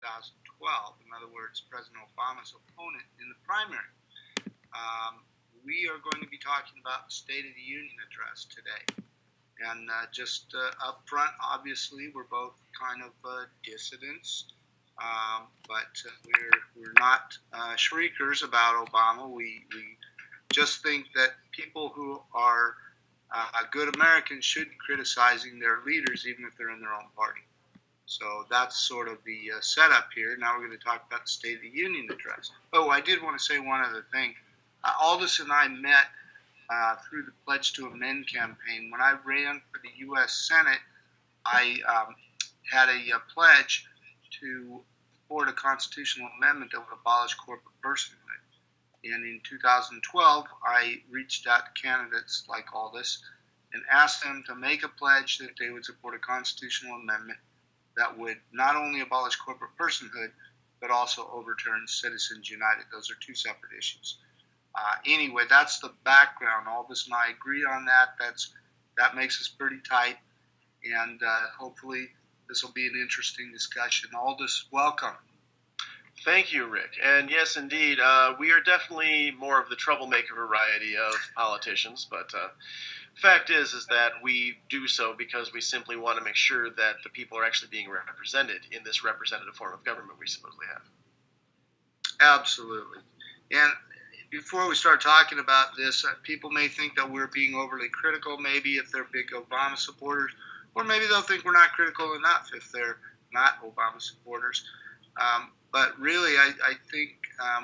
2012. In other words, President Obama's opponent in the primary. Um, we are going to be talking about the State of the Union address today. And just up front, obviously, we're both kind of dissidents, but we're not shriekers about Obama. We just think that people who are good Americans should be criticizing their leaders, even if they're in their own party. So that's sort of the setup here. Now we're going to talk about the State of the Union address. Oh, I did want to say one other thing. Aldous and I met through the Pledge to Amend campaign. When I ran for the U.S. Senate, I had a pledge to support a constitutional amendment that would abolish corporate personhood. And in 2012, I reached out to candidates like Aldous and asked them to make a pledge that they would support a constitutional amendment that would not only abolish corporate personhood, but also overturn Citizens United. Those are two separate issues. Anyway, that's the background. Aldous and I agree on that. That makes us pretty tight, and hopefully this will be an interesting discussion. Aldous, welcome. Thank you, Rick. And yes, indeed, we are definitely more of the troublemaker variety of politicians, but fact is that we do so because we simply want to make sure that the people are actually being represented in this representative form of government we supposedly have. Absolutely. And before we start talking about this, people may think that we're being overly critical, maybe if they're big Obama supporters, or maybe they'll think we're not critical enough if they're not Obama supporters. But really, I think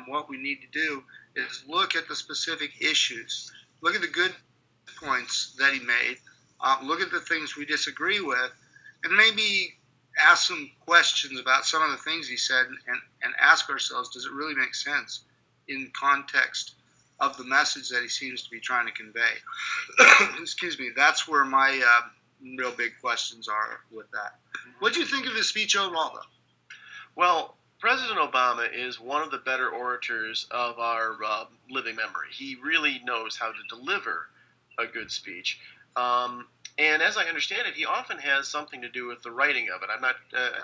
what we need to do is look at the specific issues, look at the good points that he made, look at the things we disagree with, and maybe ask some questions about some of the things he said and ask ourselves, does it really make sense in context of the message that he seems to be trying to convey? Excuse me. That's where my real big questions are with that. What do you think of his speech overall, though? Well, President Obama is one of the better orators of our living memory. He really knows how to deliver a good speech. And as I understand it, he often has something to do with the writing of it. I'm not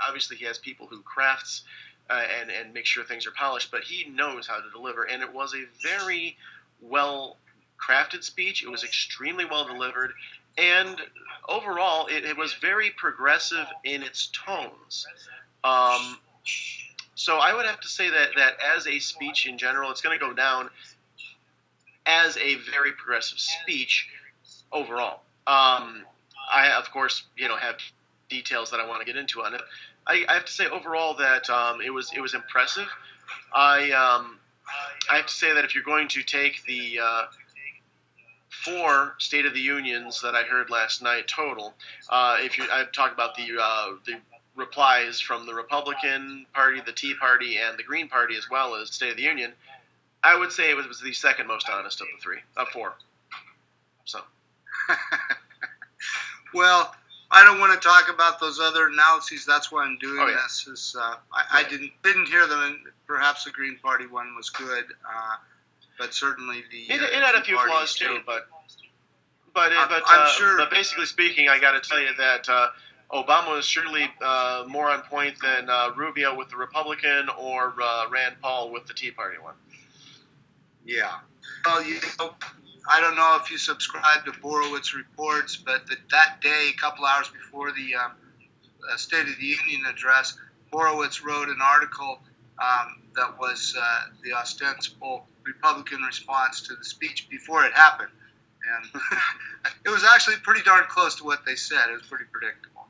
obviously he has people who crafts and make sure things are polished, but he knows how to deliver. And it was a very well crafted speech. It was extremely well delivered, and overall, it was very progressive in its tones. So I would have to say that as a speech in general, it's going to go down as a very progressive speech overall. I, of course, have details that I want to get into on it. I have to say overall that it was impressive. I have to say that if you're going to take the 4 State of the Unions that I heard last night total, I've talked about the replies from the Republican Party, the Tea Party, and the Green Party, as well as State of the Union, I would say it was the second most honest of the 4. So. Well, I don't want to talk about those other analyses. That's why I'm doing this. I didn't hear them, and perhaps the Green Party one was good, but certainly the it had a few flaws too. But I'm sure. But basically speaking, I got to tell you that Obama was surely more on point than Rubio with the Republican or Rand Paul with the Tea Party one. Yeah. Well, I don't know if you subscribe to Borowitz reports, but that day, a couple hours before the State of the Union address, Borowitz wrote an article that was the ostensible Republican response to the speech before it happened. And it was actually pretty darn close to what they said. It was pretty predictable.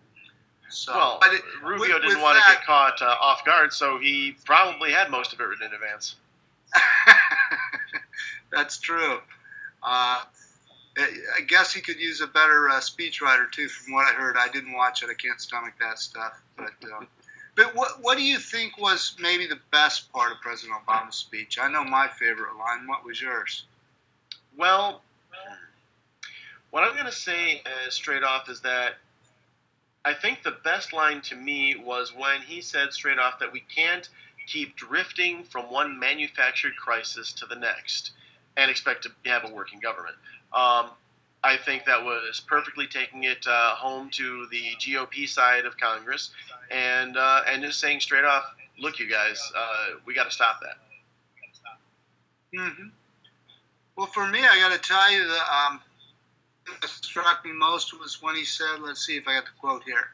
So, well, Rubio didn't want to get caught off guard, so he probably had most of it written in advance. That's true. I guess he could use a better speechwriter too. From what I heard, I didn't watch it. I can't stomach that stuff. But what do you think was maybe the best part of President Obama's speech? I know my favorite line. What was yours? Well, what I'm going to say straight off is that I think the best line to me was when he said straight off that we can't keep drifting from one manufactured crisis to the next and expect to have a working government. I think that was perfectly taking it home to the GOP side of Congress and just saying straight off, look, you guys, we got to stop that. Mm-hmm. Well, for me, I got to tell you that what struck me most was when he said, let's see if I got the quote here,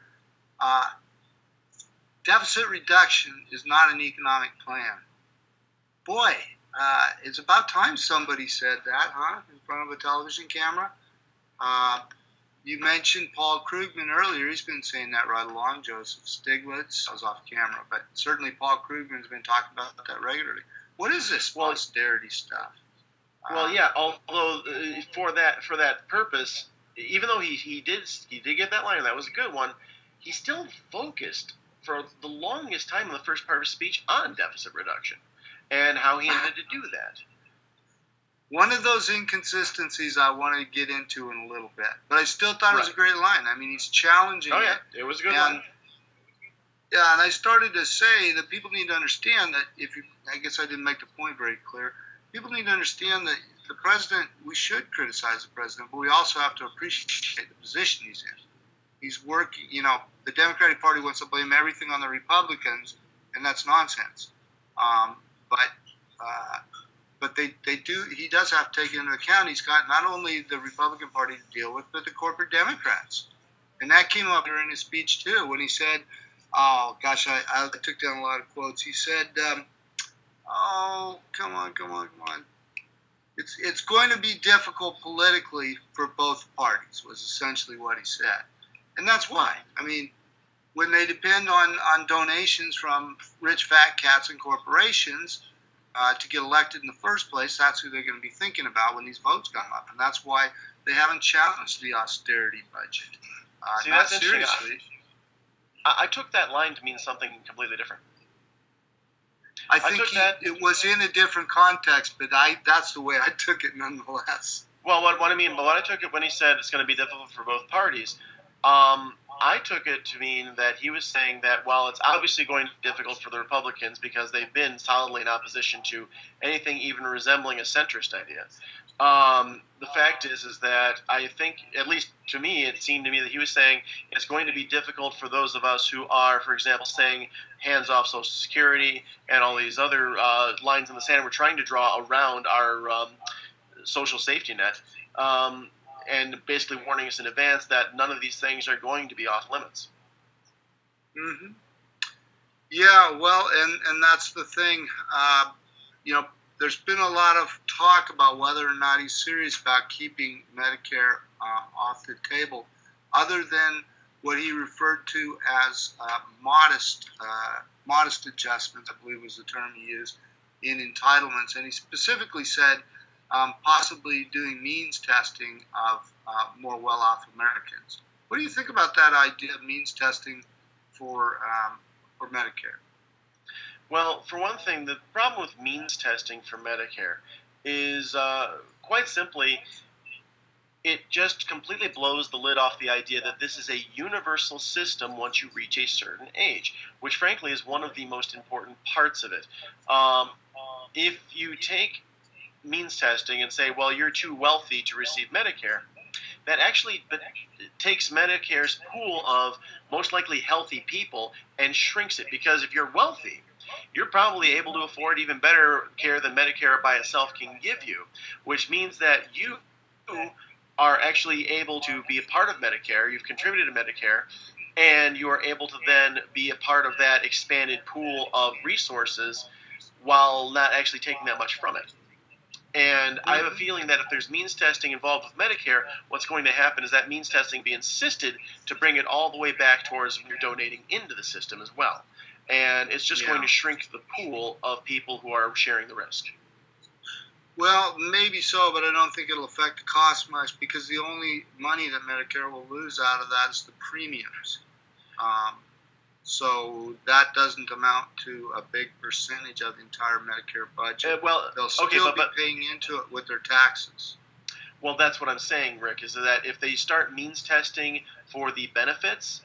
deficit reduction is not an economic plan. Boy, it's about time somebody said that, huh, in front of a television camera. You mentioned Paul Krugman earlier. He's been saying that right along. Joseph Stiglitz, I was off camera, but certainly Paul Krugman's been talking about that regularly. What is this austerity stuff? Well, yeah. Although for that purpose, even though he did get that line, and that was a good one, he still focused for the longest time in the first part of his speech on deficit reduction and how he intended to do that. One of those inconsistencies I want to get into in a little bit, but I still thought it was a great line. I mean, he's challenging it. It was a good line. Yeah, and I started to say that people need to understand that I guess I didn't make the point very clear. People need to understand that the president, we should criticize the president, but we also have to appreciate the position he's in. He's working, the Democratic Party wants to blame everything on the Republicans, and that's nonsense. But they do. He does have to take into account. He's got not only the Republican Party to deal with, but the corporate Democrats, and that came up during his speech too when he said, "Oh gosh, I took down a lot of quotes." He said, "Oh, come on. It's going to be difficult politically for both parties," was essentially what he said, and that's why. I mean, when they depend on donations from rich fat cats and corporations to get elected in the first place, that's who they're going to be thinking about when these votes come up. And that's why they haven't challenged the austerity budget. See, that's seriously. I took that line to mean something completely different. I think it was in a different context, but that's the way I took it nonetheless. Well, what I took it when he said it's going to be difficult for both parties, I took it to mean that he was saying that while it's obviously going to be difficult for the Republicans because they've been solidly in opposition to anything even resembling a centrist idea, the fact is that I think, at least to me, it seemed to me that he was saying it's going to be difficult for those of us who are, for example, saying hands off Social Security and all these other lines in the sand we're trying to draw around our social safety net. And basically warning us in advance that none of these things are going to be off limits. Mm-hmm. Yeah, well, and that's the thing. There's been a lot of talk about whether or not he's serious about keeping Medicare off the table, other than what he referred to as modest adjustments, I believe was the term he used, in entitlements. And he specifically said possibly doing means testing of more well-off Americans. What do you think about that idea of means testing for Medicare? Well, for one thing, the problem with means testing for Medicare is quite simply it just completely blows the lid off the idea that this is a universal system once you reach a certain age, which frankly is one of the most important parts of it. If you take means testing and say, well, you're too wealthy to receive Medicare, that actually takes Medicare's pool of most likely healthy people and shrinks it, because if you're wealthy, you're probably able to afford even better care than Medicare by itself can give you, which means that you are actually able to be a part of Medicare, you've contributed to Medicare, and you are able to then be a part of that expanded pool of resources while not actually taking that much from it. And I have a feeling that if there's means testing involved with Medicare, what's going to happen is that means testing be insisted to bring it all the way back towards when you're donating into the system as well. And it's just going to shrink the pool of people who are sharing the risk. Well, maybe so, but I don't think it'll affect the cost much, because the only money that Medicare will lose out of that is the premiums. So that doesn't amount to a big percentage of the entire Medicare budget. They'll still be paying into it with their taxes. Well, that's what I'm saying, Rick, is that if they start means testing for the benefits,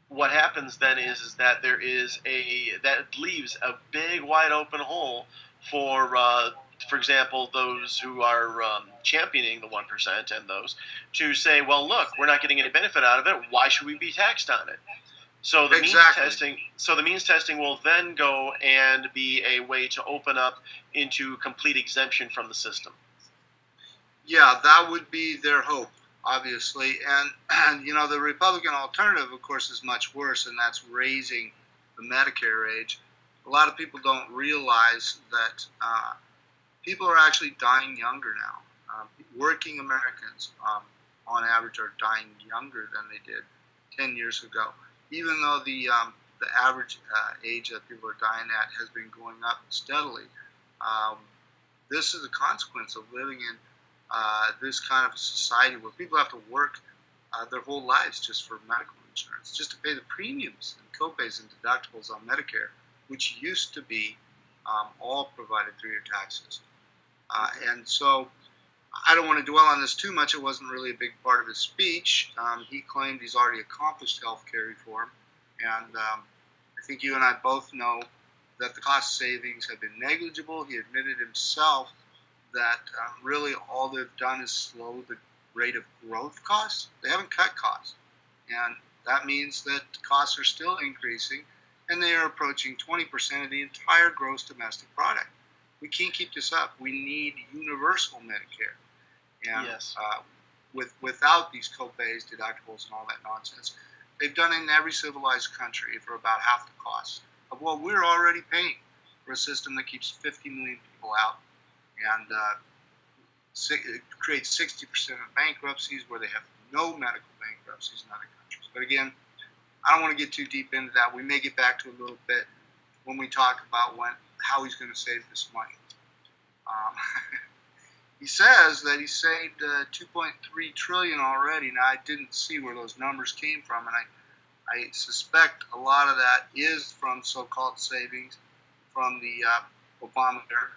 what happens then is that that leaves a big wide open hole for example, those who are championing the 1% and those to say, well, look, we're not getting any benefit out of it. Why should we be taxed on it? So the Exactly. means testing will then go and be a way to open up into complete exemption from the system. Yeah, that would be their hope, obviously. And the Republican alternative, of course, is much worse, and that's raising the Medicare age. A lot of people don't realize that people are actually dying younger now. Working Americans, on average, are dying younger than they did 10 years ago, even though the average age that people are dying at has been going up steadily. Um, this is a consequence of living in this kind of society where people have to work their whole lives just for medical insurance, just to pay the premiums and copays and deductibles on Medicare, which used to be all provided through your taxes. And so I don't want to dwell on this too much. It wasn't really a big part of his speech. He claimed he's already accomplished health care reform. And I think you and I both know that the cost savings have been negligible. He admitted himself that really all they've done is slow the rate of growth costs. They haven't cut costs. And that means that costs are still increasing, and they are approaching 20% of the entire gross domestic product. We can't keep this up. We need universal Medicare. And Yes. Without these copays, deductibles, and all that nonsense, they've done it in every civilized country for about half the cost of what we're already paying for a system that keeps 50 million people out and it creates 60% of bankruptcies where they have no medical bankruptcies in other countries. But again, I don't want to get too deep into that. We may get back to it a little bit when we talk about how he's going to save this money. He says that he saved $2.3 trillion already. Now, I didn't see where those numbers came from, and I suspect a lot of that is from so-called savings from the Obamacare.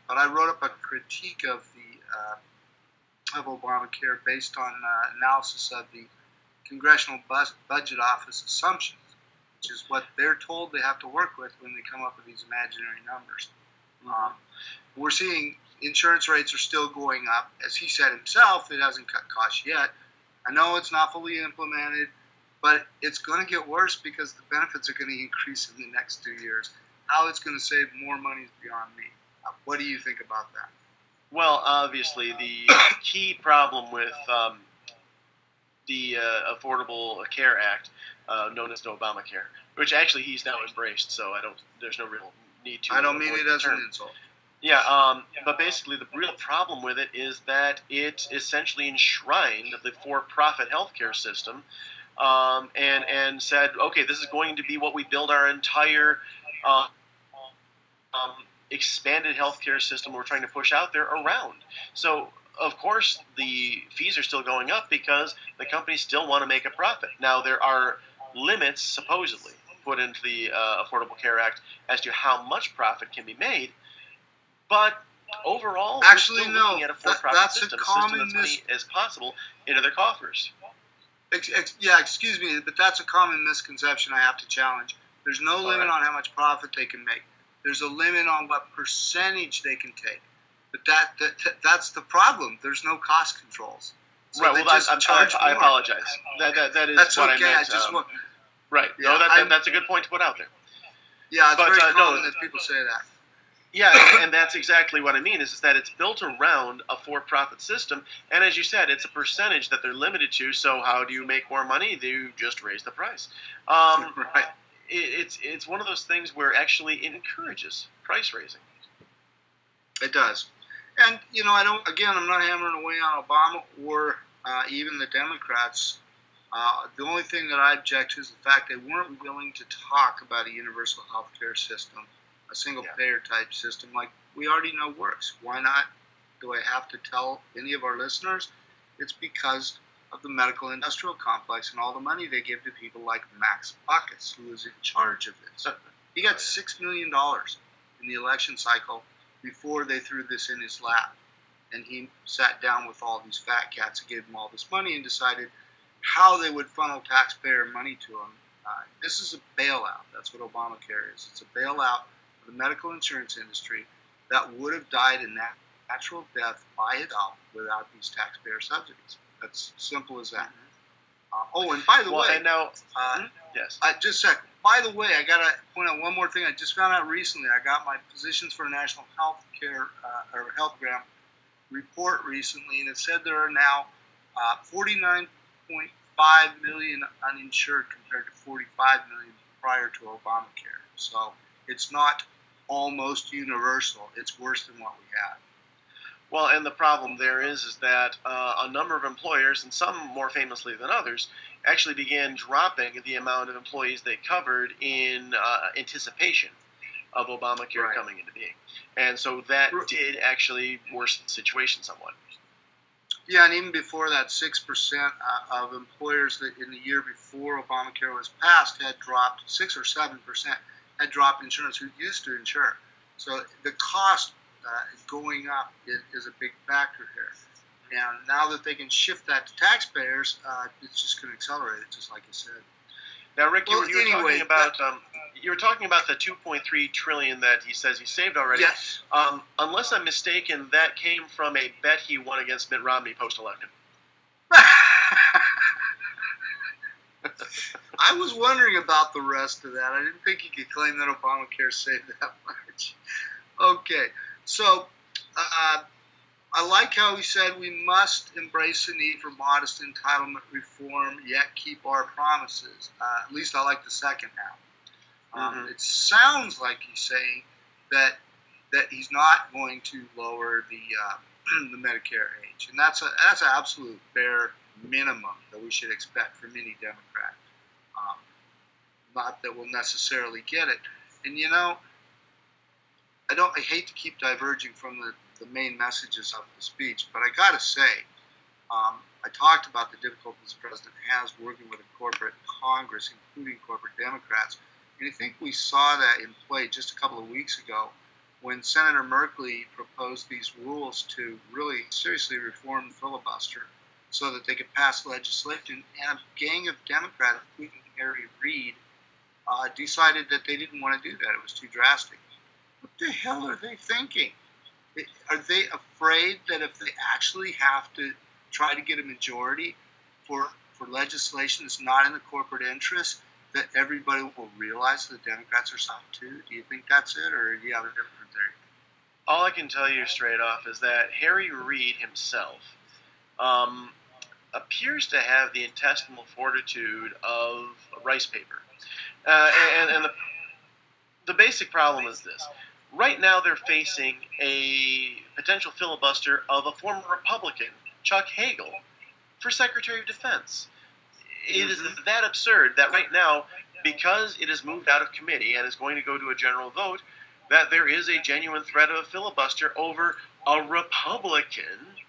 But I wrote up a critique of Obamacare based on analysis of the Congressional Budget Office assumptions, which is what they're told they have to work with when they come up with these imaginary numbers. We're seeing insurance rates are still going up. As he said himself, it hasn't cut costs yet. I know it's not fully implemented, but it's going to get worse because the benefits are going to increase in the next 2 years. How it's going to save more money is beyond me. What do you think about that? Well, obviously, the key problem with the Affordable Care Act, known as the Obamacare, which actually he's now embraced, so there's no real need to. I don't mean it as an insult. Yeah, but basically the real problem with it is that it essentially enshrined the for-profit healthcare system, and said, okay, this is going to be what we build our entire expanded healthcare system we're trying to push out there around. So, of course, the fees are still going up because the companies still want to make a profit. Now, there are limits, supposedly, put into the Affordable Care Act as to how much profit can be made, but overall, actually, we're still looking at a for-profit system, a system that's money as possible into their coffers. Yeah, excuse me, but that's a common misconception I have to challenge. There's no limit on how much profit they can make. There's a limit on what percentage they can take. But that's the problem. There's no cost controls. So right, well, I apologize. That is that's what okay. I meant. Right. Yeah, no, that's a good point to put out there. Yeah, it's very common that people say that. Yeah, and that's exactly what I mean, is that it's built around a for-profit system, and as you said, it's a percentage that they're limited to, so how do you make more money? You just raise the price. Right. It's one of those things where actually it encourages price raising. It does. And, I'm not hammering away on Obama or even the Democrats. The only thing that I object to is the fact they weren't willing to talk about a universal health care system, a single-payer type system like we already know works. Why not? Do I have to tell any of our listeners? It's because of the medical industrial complex and all the money they give to people like Max Baucus, who is in charge of this. He got $6 million in the election cycle before they threw this in his lap. And he sat down with all these fat cats and gave them all this money and decided how they would funnel taxpayer money to them. This is a bailout. That's what Obamacare is. It's a bailout of the medical insurance industry that would have died a natural death by itself without these taxpayer subsidies. That's simple as that. And by the way, and now, Yes. Just a second. By the way, I got to point out one more thing. I just found out recently. I got my Physicians for National Health Care or Health Grant report recently, and it said there are now 49.5 million uninsured compared to 45 million prior to Obamacare. So it's not almost universal. It's worse than what we had. Well, and the problem there is that a number of employers, and some more famously than others, actually began dropping the amount of employees they covered in anticipation of Obamacare coming into being. And so that did actually worsen the situation somewhat. Yeah, and even before that, 6% of employers that in the year before Obamacare was passed had dropped, 6 or 7% had dropped insurance who used to insure. So the cost going up is a big factor here. And now that they can shift that to taxpayers, it's just going to accelerate it, just like you said. Now, Rick, you were talking about the $2.3 trillion that he says he saved already. Yes. Unless I'm mistaken, that came from a bet he won against Mitt Romney post-election. I was wondering about the rest of that. I didn't think he could claim that Obamacare saved that much. Okay, so I like how he said we must embrace the need for modest entitlement reform, yet keep our promises. At least I like the second half. It sounds like he's saying that he's not going to lower the Medicare age, and that's an absolute bare minimum that we should expect from any Democrat. Not that we'll necessarily get it. And I hate to keep diverging from the main messages of the speech, but I got to say, I talked about the difficulties the president has working with a corporate Congress, including corporate Democrats. And I think we saw that in play just a couple of weeks ago when Senator Merkley proposed these rules to really seriously reform the filibuster so that they could pass legislation. And a gang of Democrats, including Harry Reid, decided that they didn't want to do that. It was too drastic. What the hell are they thinking? Are they afraid that if they actually have to try to get a majority for legislation that's not in the corporate interest, that everybody will realize the Democrats are soft too? Do you think that's it, or do you have a different theory? All I can tell you straight off is that Harry Reid himself appears to have the intestinal fortitude of rice paper. And the basic problem is this. Right now they're facing a potential filibuster of a former Republican, Chuck Hagel, for Secretary of Defense. It is that absurd that right now, because it has moved out of committee and is going to go to a general vote, that there is a genuine threat of a filibuster over a Republican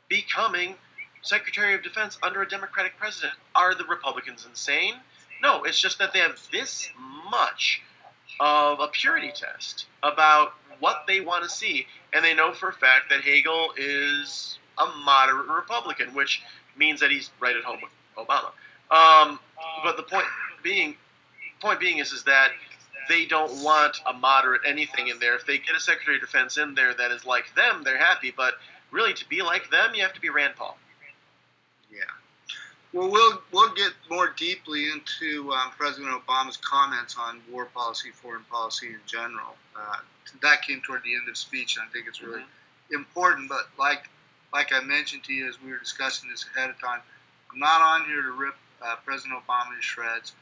becoming Secretary of Defense under a Democratic president. Are the Republicans insane? No, it's just that they have this much of a purity test about what they want to see, and they know for a fact that Hagel is a moderate Republican, which means that he's right at home with Obama. But the point being is that they don't want a moderate anything in there. If they get a Secretary of Defense in there that is like them, they're happy. But really, to be like them, you have to be Rand Paul. Yeah. Well, we'll get more deeply into President Obama's comments on war policy, foreign policy in general. That came toward the end of the speech, and I think it's really important. But like I mentioned to you as we were discussing this ahead of time, I'm not on here to rip President Obama to shreds.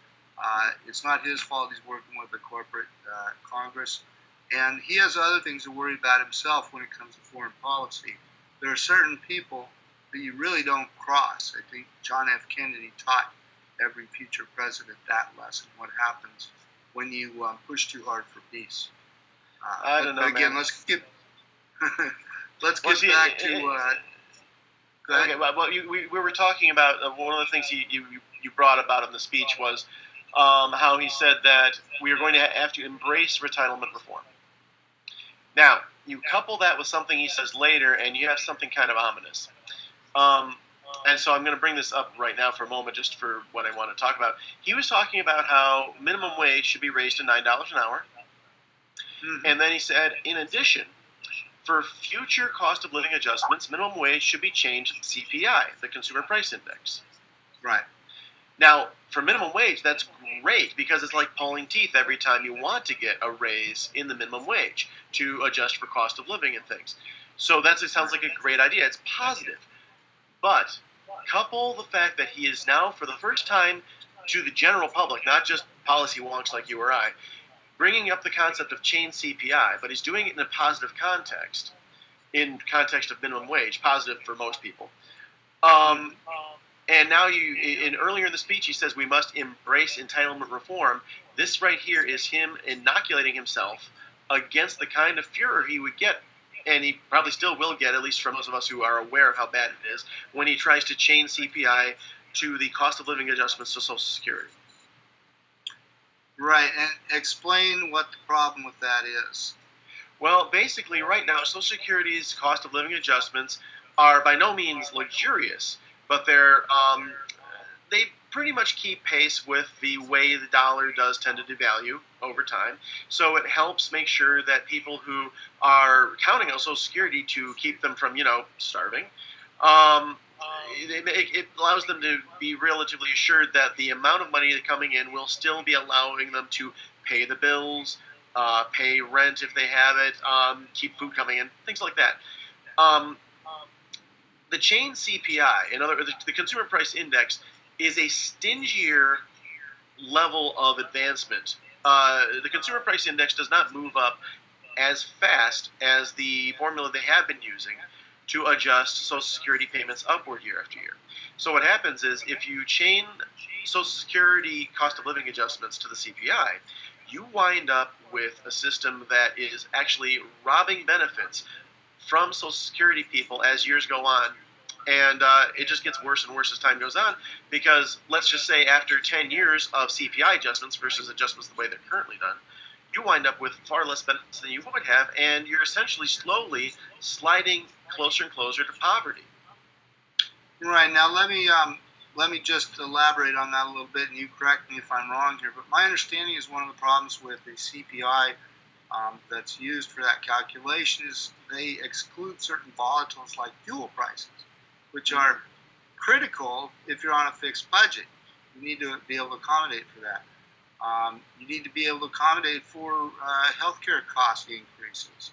It's not his fault he's working with the corporate Congress. And he has other things to worry about himself when it comes to foreign policy. There are certain people that you really don't cross. I think John F. Kennedy taught every future president that lesson, what happens when you push too hard for peace. I don't know, but again, man. let's get back to... Okay, well, we were talking about one of the things you brought about in the speech was how he said that we are going to have to embrace entitlement reform. Now, you couple that with something he says later, and you have something kind of ominous. And so I'm going to bring this up right now for a moment just for what I want to talk about. He was talking about how minimum wage should be raised to $9 an hour. And then he said, in addition, for future cost of living adjustments, minimum wage should be changed to CPI, the Consumer Price Index. Right. Now, for minimum wage, that's great because it's like pulling teeth every time you want to get a raise in the minimum wage to adjust for cost of living and things. So it sounds like a great idea. It's positive. But couple the fact that he is now, for the first time to the general public, not just policy wonks like you or I, bringing up the concept of chain CPI, but he's doing it in a positive context, in context of minimum wage, positive for most people. And now earlier in the speech, he says we must embrace entitlement reform. This right here is him inoculating himself against the kind of furor he would get, and he probably still will get, at least from those of us who are aware of how bad it is, when he tries to chain CPI to the cost of living adjustments to Social Security. Right, and explain what the problem with that is. Well, basically, right now, Social Security's cost of living adjustments are by no means luxurious, but they pretty much keep pace with the way the dollar does tend to devalue over time. So it helps make sure that people who are counting on Social Security to keep them from, starving, it allows them to be relatively assured that the amount of money coming in will still be allowing them to pay the bills, pay rent if they have it, keep food coming in, things like that. The chain CPI, the Consumer Price Index, is a stingier level of advancement. The Consumer Price Index does not move up as fast as the formula they have been using to adjust Social Security payments upward year after year. So what happens is if you chain Social Security cost of living adjustments to the CPI, you wind up with a system that is actually robbing benefits from Social Security people as years go on. And it just gets worse and worse as time goes on because let's just say after 10 years of CPI adjustments versus adjustments the way they're currently done, you wind up with far less benefits than you would have, and you're essentially slowly sliding closer and closer to poverty. Right. Now let me just elaborate on that a little bit, and you correct me if I'm wrong here. But my understanding is one of the problems with the CPI that's used for that calculation is they exclude certain volatiles like fuel prices, which are critical if you're on a fixed budget. You need to be able to accommodate for that. You need to be able to accommodate for healthcare cost increases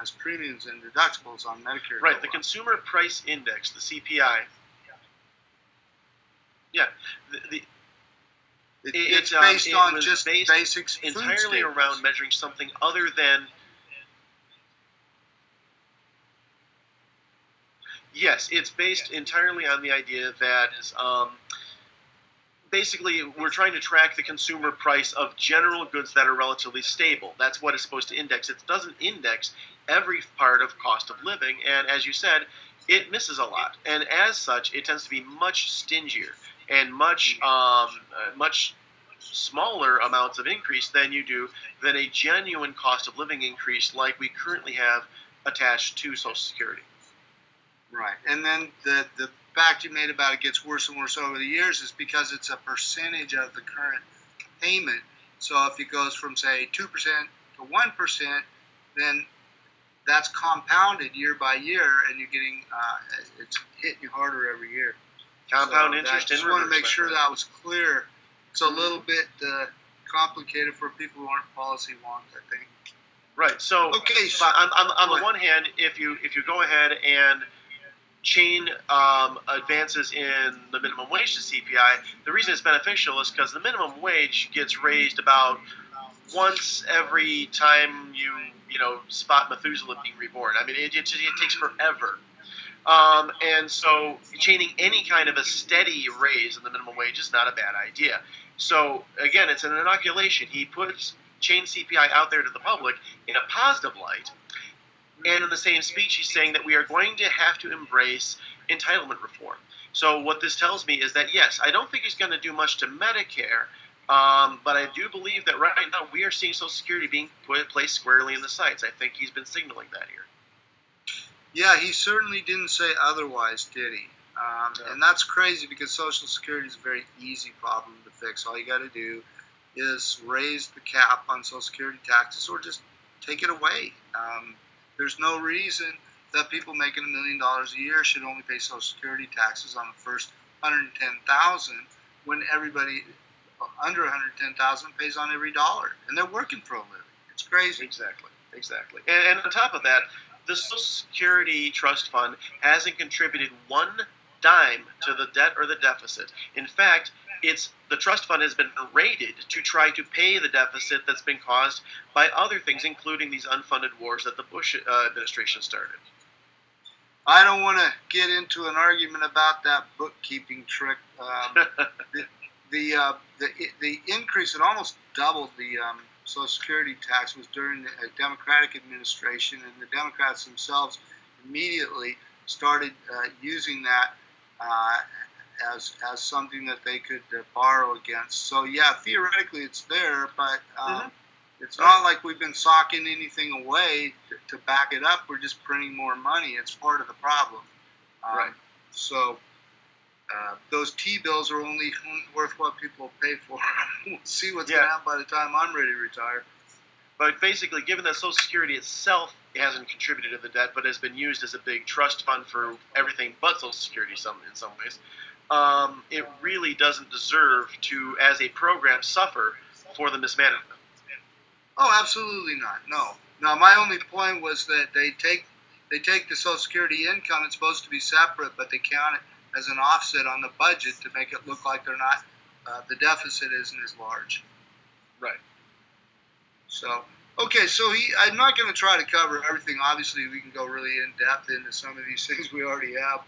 as premiums and deductibles on Medicare. Right, the Consumer Price Index, the CPI. Yeah, it's based on just basics entirely around measuring something other than. Yes, it's based entirely on the idea that basically we're trying to track the consumer price of general goods that are relatively stable. That's what it's supposed to index. It doesn't index every part of cost of living, and as you said, it misses a lot. And as such, it tends to be much stingier and much smaller amounts of increase than a genuine cost of living increase like we currently have attached to Social Security. Right, and then the fact you made about it gets worse and worse over the years is because it's a percentage of the current payment. So if it goes from, say, 2% to 1%, then that's compounded year by year, and you're getting it's hitting you harder every year. Compound interest. I just want to make sure that was clear. It's a little bit complicated for people who aren't policy wonks, I think. Right. So, okay, so on the one hand, if you go ahead and chain advances in the minimum wage to CPI, the reason it's beneficial is because the minimum wage gets raised about once every time you spot Methuselah being reborn. I mean, it takes forever. And so chaining any kind of a steady raise in the minimum wage is not a bad idea. So again, it's an inoculation. He puts chain CPI out there to the public in a positive light. And in the same speech, he's saying that we are going to have to embrace entitlement reform. So what this tells me is that, yes, I don't think he's going to do much to Medicare, but I do believe that right now we are seeing Social Security being placed squarely in the sights. I think he's been signaling that here. Yeah, he certainly didn't say otherwise, did he? And that's crazy because Social Security is a very easy problem to fix. All you got to do is raise the cap on Social Security taxes or just take it away. There's no reason that people making $1 million a year should only pay Social Security taxes on the first $110,000 when everybody under 110,000 pays on every dollar, and they're working for a living. It's crazy. Exactly. And on top of that, the Social Security Trust Fund hasn't contributed one dime to the debt or the deficit. In fact, the trust fund has been raided to try to pay the deficit that's been caused by other things, including these unfunded wars that the Bush administration started. I don't want to get into an argument about that bookkeeping trick. The increase, it almost doubled the Social Security tax, was during a Democratic administration, and the Democrats themselves immediately started using that as something that they could borrow against. So yeah, theoretically it's there, but it's not like we've been socking anything away to back it up. We're just printing more money. It's part of the problem. Right. So those T-bills are only worth what people pay for. We'll see what's going to happen by the time I'm ready to retire. But basically, given that Social Security itself hasn't contributed to the debt, but has been used as a big trust fund for everything but Social Security in some ways, it really doesn't deserve to, as a program, suffer for the mismanagement. Oh, absolutely not. No. Now, my only point was that they take the Social Security income. It's supposed to be separate, but they count it as an offset on the budget to make it look like they're not. The deficit isn't as large. Right. So, okay. So I'm not going to try to cover everything. Obviously, we can go really in depth into some of these things we already have.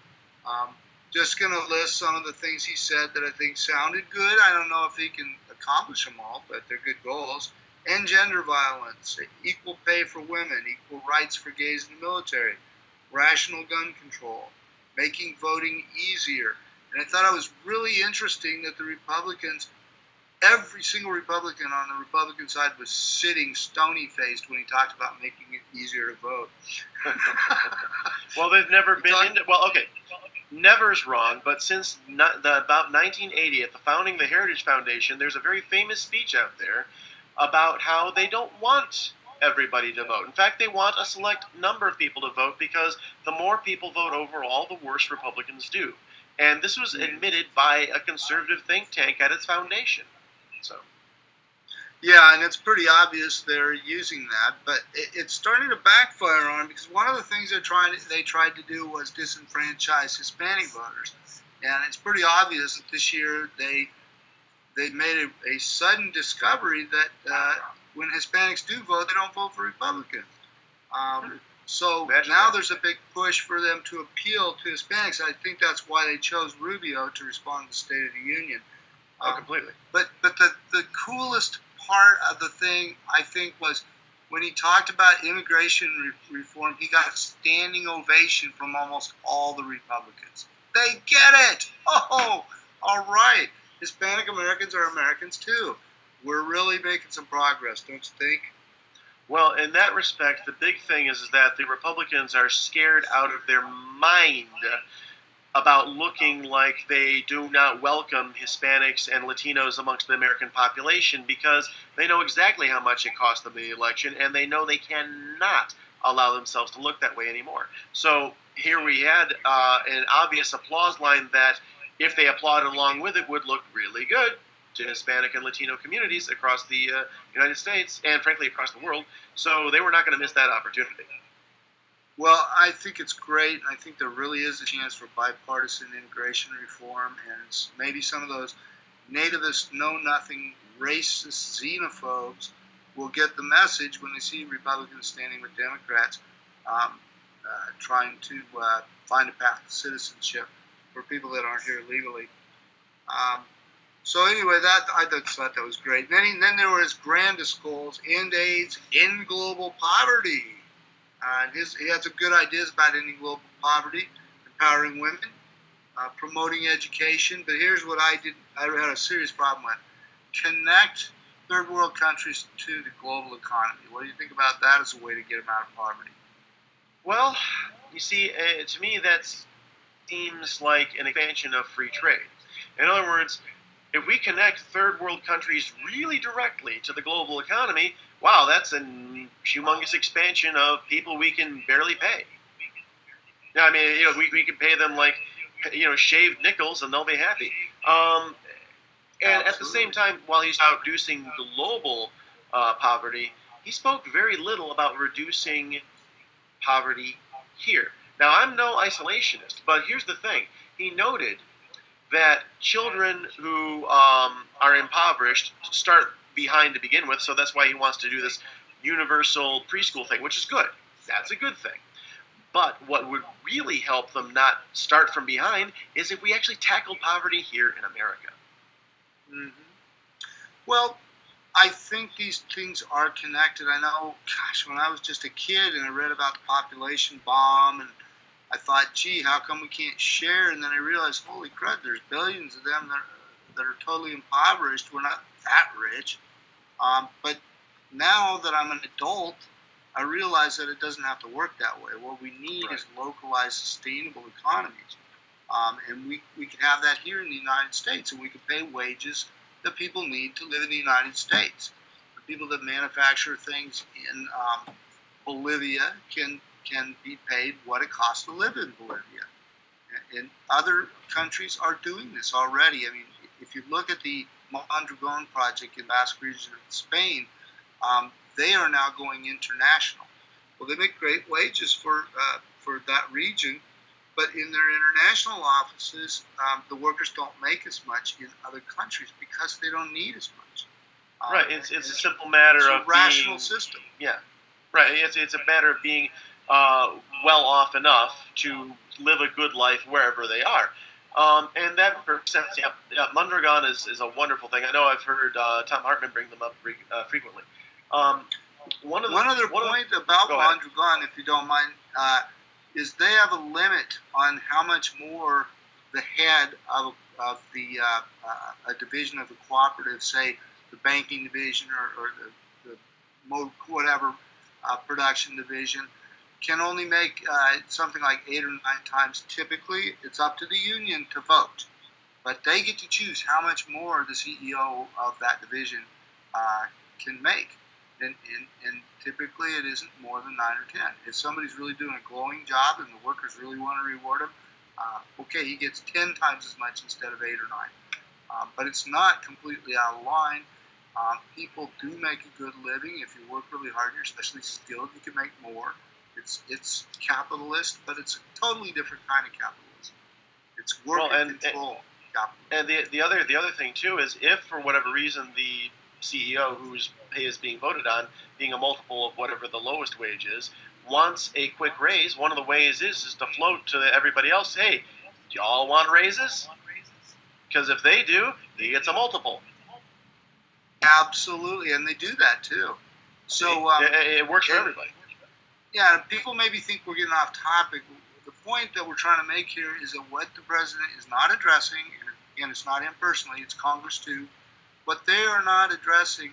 Just going to list some of the things he said that I think sounded good. I don't know if he can accomplish them all, but they're good goals. End gender violence, equal pay for women, equal rights for gays in the military, rational gun control, making voting easier. And I thought it was really interesting that the Republicans, every single Republican on the Republican side was sitting stony-faced when he talked about making it easier to vote. Well, they've never been into... Well, okay. Never is wrong, but since about 1980, at the founding of the Heritage Foundation, there's a very famous speech out there about how they don't want everybody to vote. In fact, they want a select number of people to vote because the more people vote overall, the worse Republicans do. And this was admitted by a conservative think tank at its foundation. So, yeah, and it's pretty obvious they're using that, but it's starting to backfire on them because one of the things they tried to do was disenfranchise Hispanic voters, and it's pretty obvious that this year they made a sudden discovery that when Hispanics do vote, they don't vote for Republicans. So now there's a big push for them to appeal to Hispanics. I think that's why they chose Rubio to respond to the State of the Union. Completely. But the coolest part of the thing, I think, was when he talked about immigration reform, he got a standing ovation from almost all the Republicans. They get it! Oh, all right. Hispanic Americans are Americans too. We're really making some progress, don't you think? Well, in that respect, the big thing is that the Republicans are scared out of their mind about looking like they do not welcome Hispanics and Latinos amongst the American population because they know exactly how much it cost them in the election, and they know they cannot allow themselves to look that way anymore. So here we had an obvious applause line that, if they applauded along with it, would look really good to Hispanic and Latino communities across the United States and, frankly, across the world. So they were not going to miss that opportunity. Well, I think it's great. I think there really is a chance for bipartisan immigration reform, and maybe some of those nativist, know-nothing, racist xenophobes will get the message when they see Republicans standing with Democrats trying to find a path to citizenship for people that aren't here legally. So anyway, I thought that was great. Then there were his grandest goals: end AIDS, end global poverty. He had some good ideas about ending global poverty, empowering women, promoting education. But here's what I had a serious problem with: connect third world countries to the global economy. What do you think about that as a way to get them out of poverty? Well, you see, to me that seems like an expansion of free trade. In other words, if we connect third world countries really directly to the global economy, wow, that's a humongous expansion of people we can barely pay. Now, I mean, we can pay them like, shaved nickels and they'll be happy. And at the same time, while he's reducing global poverty, he spoke very little about reducing poverty here. Now, I'm no isolationist, but here's the thing. He noted that children who are impoverished start behind to begin with, so that's why he wants to do this universal preschool thing, which is good. That's a good thing. But what would really help them not start from behind is if we actually tackled poverty here in America. Mm-hmm. Well, I think these things are connected. I know, gosh, when I was just a kid and I read about the population bomb, and I thought, gee, how come we can't share? And then I realized, holy crud, there's billions of them that are totally impoverished. We're not that rich. But now that I'm an adult, I realize that it doesn't have to work that way. What we need is localized, sustainable economies. And we can have that here in the United States, and we can pay wages that people need to live in the United States. The people that manufacture things in Bolivia can be paid what it costs to live in Bolivia. And other countries are doing this already. I mean, if you look at the Mondragon project in the Basque region of Spain, they are now going international. Well, they make great wages for that region, but in their international offices, the workers don't make as much in other countries because they don't need as much. Right. It's a simple matter of a rational system. Yeah. Right. It's a matter of being well off enough to live a good life wherever they are. And that sense, Mondragon is a wonderful thing. I know I've heard Tom Hartman bring them up frequently. One other point about Mondragon, if you don't mind, is they have a limit on how much more the head of the a division of the cooperative, say the banking division or the whatever production division, can only make something like 8 or 9 times. Typically, it's up to the union to vote, but they get to choose how much more the CEO of that division can make. And typically it isn't more than 9 or 10. If somebody's really doing a glowing job and the workers really want to reward him, okay, he gets 10 times as much instead of 8 or 9. But it's not completely out of line. People do make a good living. If you work really hard and you're especially skilled, you can make more. It's capitalist, but it's a totally different kind of capitalism. It's worker control capitalism. And the other thing too is, if for whatever reason the CEO whose pay is being voted on, being a multiple of whatever the lowest wage is, wants a quick raise, one of the ways is to float to everybody else, hey, do y'all want raises? Because if they do, he gets a multiple. Absolutely, and they do that too. So it works for everybody. Yeah, people maybe think we're getting off topic. The point that we're trying to make here is that what the president is not addressing, and again, it's not him personally, it's Congress too, what they are not addressing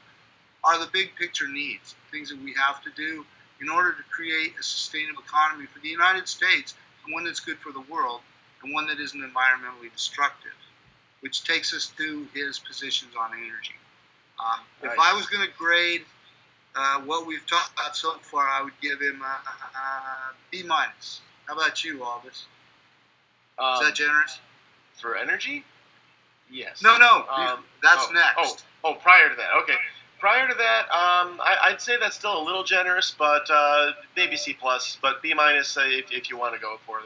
are the big picture needs, things that we have to do in order to create a sustainable economy for the United States, and one that's good for the world, and one that isn't environmentally destructive, which takes us to his positions on energy. If I was going to grade what we've talked about so far, I would give him a B-. How about you, Aldous? Is that generous? For energy? Yes. No. That's next. Prior to that. Okay. Prior to that, I'd say that's still a little generous, but maybe C+, but B- if you want to go for it.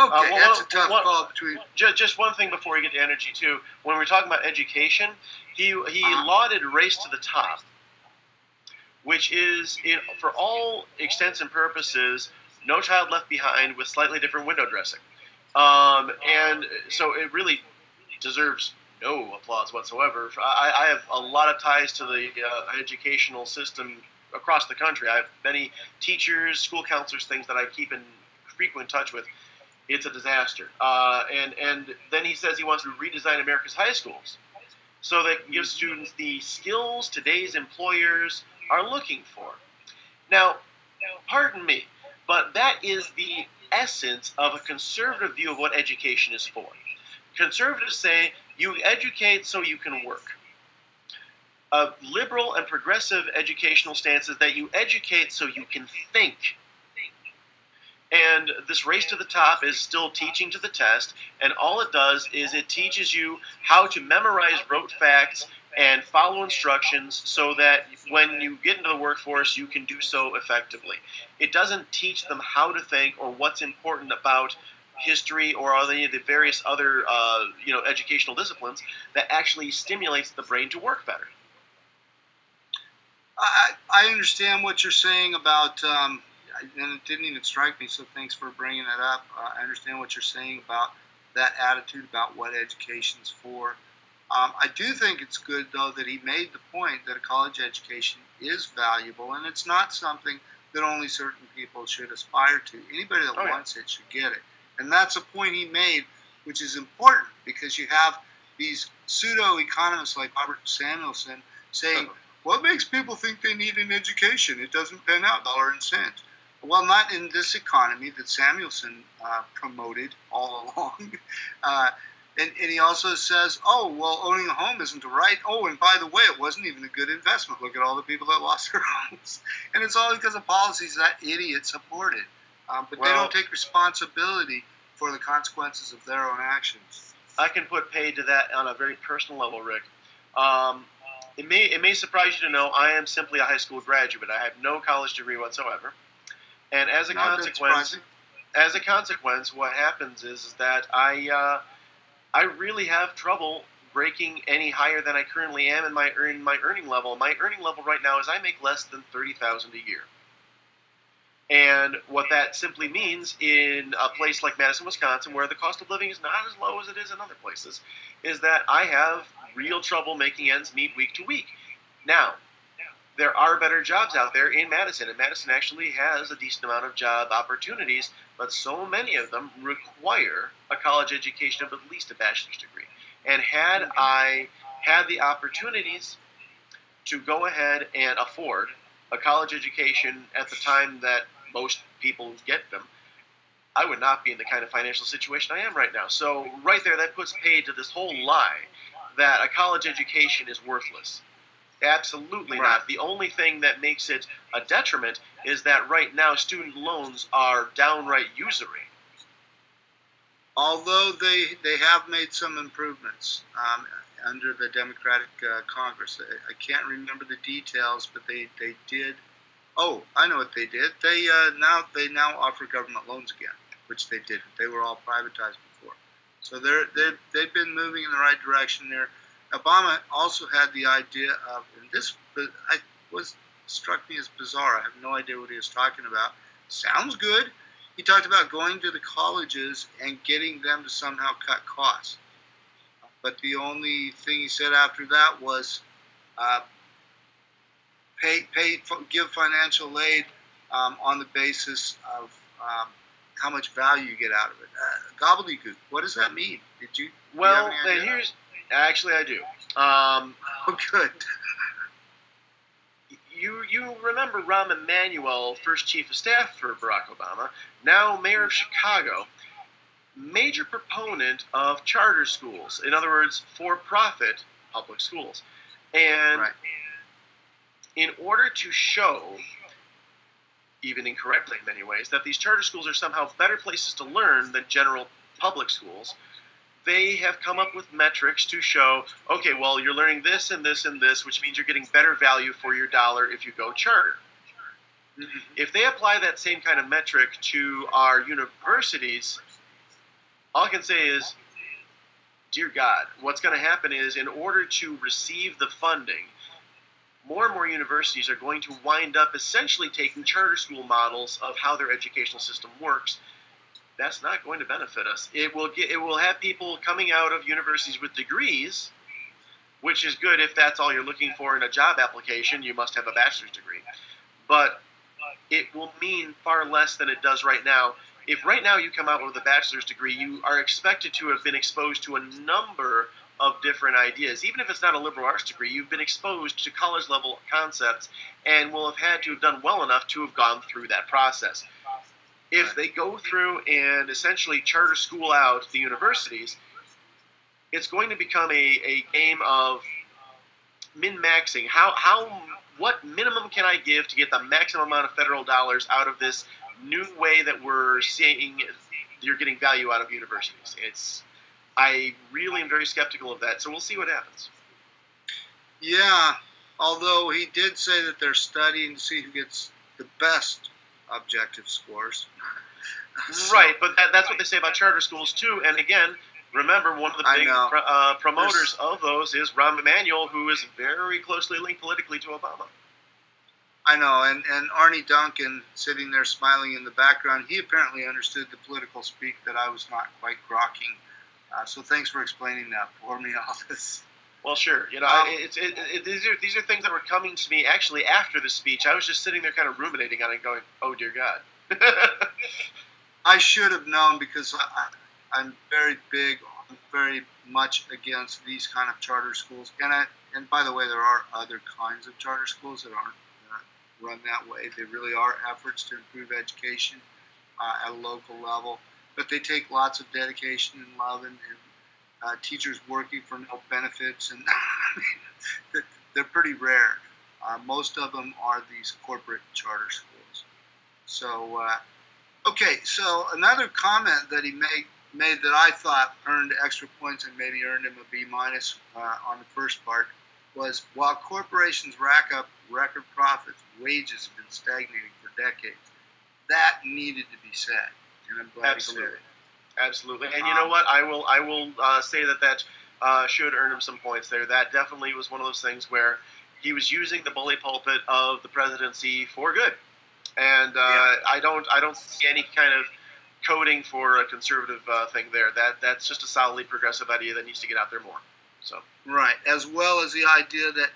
Okay, that's a tough call between. Just one thing before we get to energy, too. When we're talking about education, he lauded Race to the Top, which is, for all extents and purposes, No Child Left Behind with slightly different window dressing. And so it really deserves no applause whatsoever. I have a lot of ties to the educational system across the country. I have many teachers, school counselors, things that I keep in frequent touch with. It's a disaster. And then he says he wants to redesign America's high schools so that it can give students the skills today's employers are looking for. Now, pardon me, but that is the essence of a conservative view of what education is for. Conservatives say you educate so you can work. A liberal and progressive educational stance is that you educate so you can think. And this race to the top is still teaching to the test, and all it does is it teaches you how to memorize rote facts and follow instructions so that when you get into the workforce, you can do so effectively. It doesn't teach them how to think or what's important about history or any of the various other educational disciplines that actually stimulates the brain to work better. I understand what you're saying about, and it didn't even strike me, so thanks for bringing that up. I understand what you're saying about that attitude about what education's for. I do think it's good, though, that he made the point that a college education is valuable, and it's not something that only certain people should aspire to. Anybody that wants it should get it. And that's a point he made, which is important, because you have these pseudo-economists like Robert Samuelson saying, what makes people think they need an education? It doesn't pan out dollar and cent. Well, not in this economy that Samuelson promoted all along. And he also says, oh, well, owning a home isn't a right. Oh, and by the way, it wasn't even a good investment. Look at all the people that lost their homes. And it's all because of policies that idiot supported. But they don't take responsibility for the consequences of their own actions. I can put paid to that on a very personal level, Rick. It may surprise you to know I am simply a high school graduate. I have no college degree whatsoever. And as a consequence, what happens is that I really have trouble breaking any higher than I currently am in my earning level. My earning level right now is I make less than $30,000 a year. And what that simply means in a place like Madison, Wisconsin, where the cost of living is not as low as it is in other places, is that I have real trouble making ends meet week to week. Now, there are better jobs out there in Madison, and Madison actually has a decent amount of job opportunities, but so many of them require a college education of at least a bachelor's degree. And had I had the opportunities to go ahead and afford a college education at the time that most people get them, I would not be in the kind of financial situation I am right now. So right there, that puts paid to this whole lie that a college education is worthless. Absolutely not. The only thing that makes it a detriment is that right now student loans are downright usury. Although they have made some improvements under the Democratic Congress. I can't remember the details, but they did. Oh, I know what they did. They now offer government loans again, which they didn't. They were all privatized before. So they've been moving in the right direction there. Obama also had the idea of, and this struck me as bizarre. I have no idea what he was talking about. Sounds good. He talked about going to the colleges and getting them to somehow cut costs. But the only thing he said after that was give financial aid on the basis of how much value you get out of it. Gobbledygook. What does that mean? Did you? Well, actually, I do. Oh, good. You remember Rahm Emanuel, first chief of staff for Barack Obama, now mayor of Chicago, major proponent of charter schools. In other words, for-profit public schools. And in order to show, even incorrectly in many ways, that these charter schools are somehow better places to learn than general public schools, they have come up with metrics to show, okay, well, you're learning this and this and this, which means you're getting better value for your dollar if you go charter. Mm-hmm. If they apply that same kind of metric to our universities, all I can say is, dear God, what's going to happen is in order to receive the funding, more and more universities are going to wind up essentially taking charter school models of how their educational system works. That's not going to benefit us. It will have people coming out of universities with degrees, which is good if that's all you're looking for in a job application. You must have a bachelor's degree. But it will mean far less than it does right now. If right now you come out with a bachelor's degree, you are expected to have been exposed to a number of different ideas. Even if it's not a liberal arts degree, you've been exposed to college-level concepts and will have had to have done well enough to have gone through that process. If they go through and essentially charter school out the universities, it's going to become a game of min-maxing. What minimum can I give to get the maximum amount of federal dollars out of this new way that we're seeing you're getting value out of universities. I really am very skeptical of that, so we'll see what happens. Yeah, although he did say that they're studying to see who gets the best objective scores. Right, but that's what they say about charter schools too. And again, remember, one of the big promoters of those is Rahm Emanuel, who is very closely linked politically to Obama. I know, and Arnie Duncan sitting there smiling in the background, he apparently understood the political speak that I was not quite grokking. So thanks for explaining that for me, Aldous. Well, sure. You know, these are things that were coming to me actually after the speech. I was just sitting there kind of ruminating on it, going, "Oh dear God." I should have known, because I'm very much against these kind of charter schools. And by the way, there are other kinds of charter schools that aren't run that way. They really are efforts to improve education at a local level, but they take lots of dedication and love, and teachers working for no benefits, and they're pretty rare. Most of them are these corporate charter schools. So, okay, so another comment that he made that I thought earned extra points and maybe earned him a B- on the first part was, while corporations rack up record profits, wages have been stagnating for decades. That needed to be said, and I'm glad he said it. Absolutely. And you know what? I will say that should earn him some points there. That definitely was one of those things where he was using the bully pulpit of the presidency for good. And I don't see any kind of coding for a conservative thing there. That's just a solidly progressive idea that needs to get out there more. So right, as well as the idea that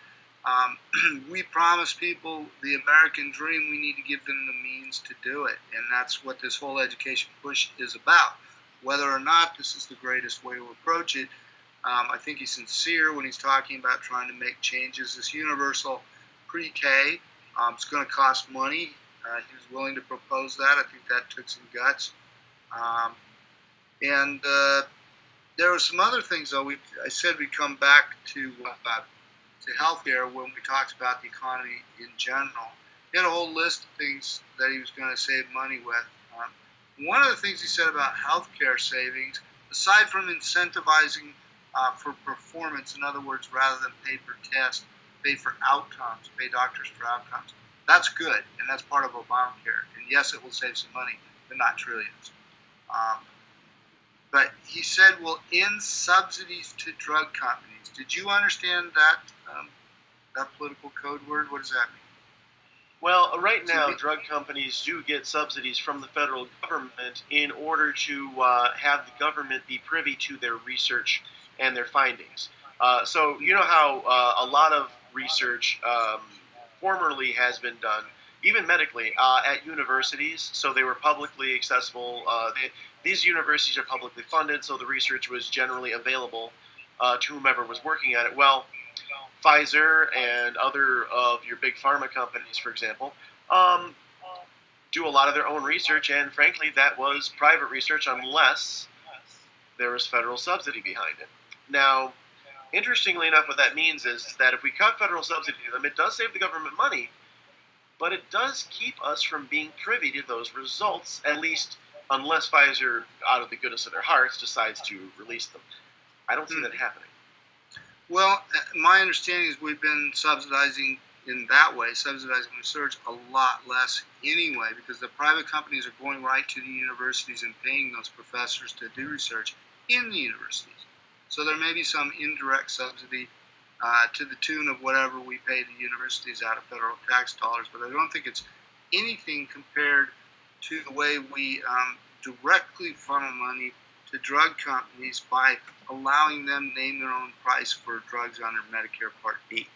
we promise people the American dream, we need to give them the means to do it. And that's what this whole education push is about. Whether or not this is the greatest way to approach it, I think he's sincere when he's talking about trying to make changes. This universal pre-K, it's going to cost money. He was willing to propose that. I think that took some guts. And there were some other things, though. I said we'd come back to healthcare when we talked about the economy in general. He had a whole list of things that he was going to save money with. One of the things he said about healthcare savings, aside from incentivizing for performance, in other words, rather than pay per test, pay for outcomes, pay doctors for outcomes, that's good, and that's part of Obamacare. And yes, it will save some money, but not trillions. But he said we'll end subsidies to drug companies. Did you understand that political code word? What does that mean? Well, right now, drug companies do get subsidies from the federal government in order to have the government be privy to their research and their findings. So you know how a lot of research formerly has been done, even medically, at universities, so they were publicly accessible. These universities are publicly funded, so the research was generally available to whomever was working at it. Well, Pfizer and other of your big pharma companies, for example, do a lot of their own research, and frankly, that was private research unless there was federal subsidy behind it. Now, interestingly enough, what that means is that if we cut federal subsidy to them, it does save the government money, but it does keep us from being privy to those results, at least unless Pfizer, out of the goodness of their hearts, decides to release them. I don't see that happening. Well, my understanding is we've been subsidizing in that way, subsidizing research a lot less anyway, because the private companies are going right to the universities and paying those professors to do research in the universities. So there may be some indirect subsidy to the tune of whatever we pay the universities out of federal tax dollars, but I don't think it's anything compared to the way we directly funnel money to drug companies by allowing them to name their own price for drugs under Medicare Part B.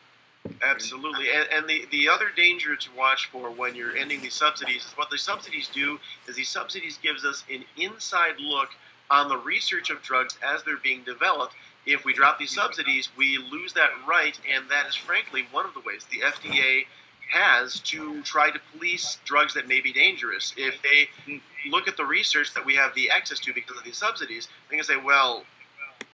Absolutely. And the other danger to watch for when you're ending these subsidies is what the subsidies do is these subsidies gives us an inside look on the research of drugs as they're being developed. If we drop these subsidies, we lose that right, and that is frankly one of the ways the FDA has to try to police drugs that may be dangerous. If they look at the research that we have the access to because of these subsidies, they can say, well,